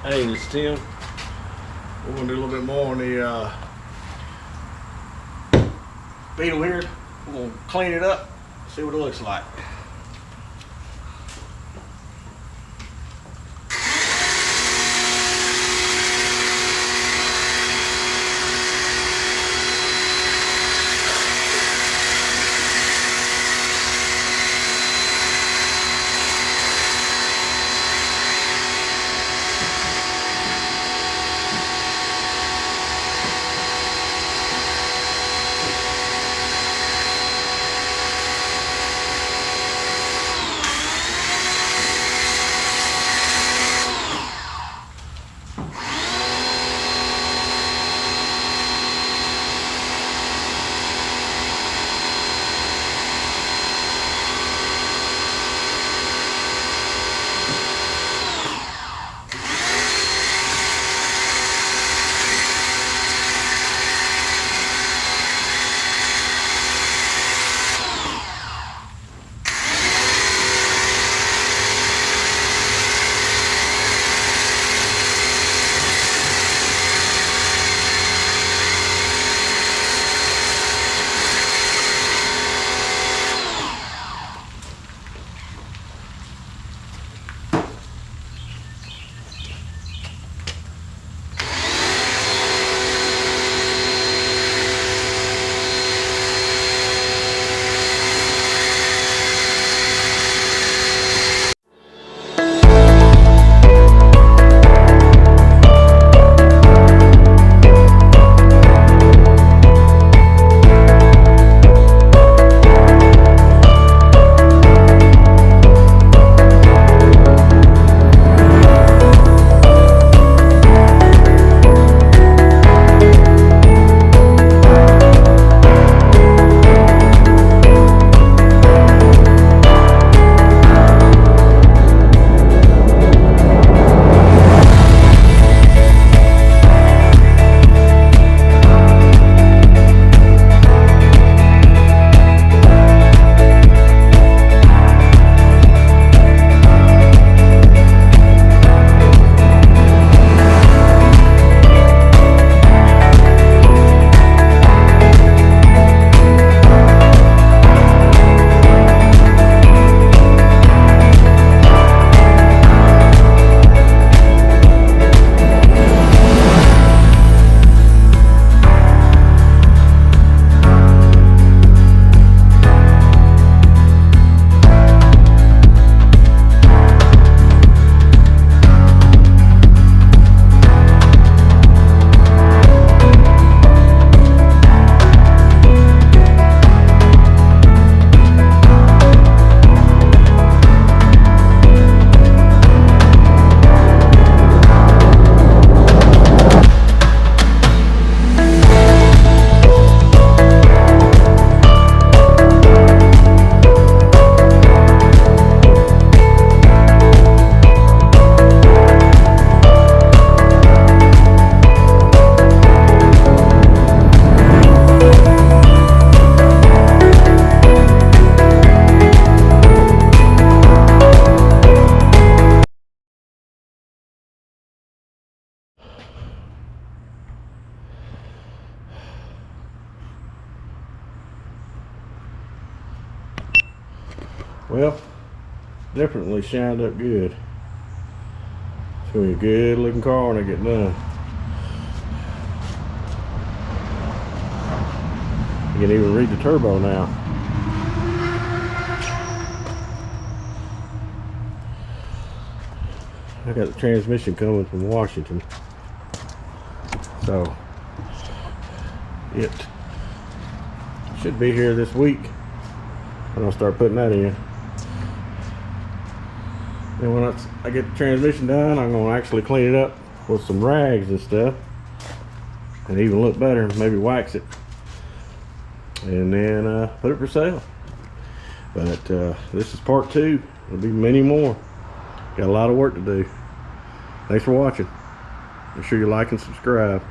Hey, this is Tim. We're gonna do a little bit more on the Beetle here. We're gonna clean it up, see what it looks like. Well, definitely shined up good. It's gonna be a good looking car when I get done. You can even read the turbo now. I got the transmission coming from Washington, so it should be here this week when I'll start putting that in. And when I get the transmission done, I'm going to actually clean it up with some rags and stuff and even look better, maybe wax it, and then put it for sale. But this is part 2. There'll be many more. Got a lot of work to do. Thanks for watching. Make sure you like and subscribe.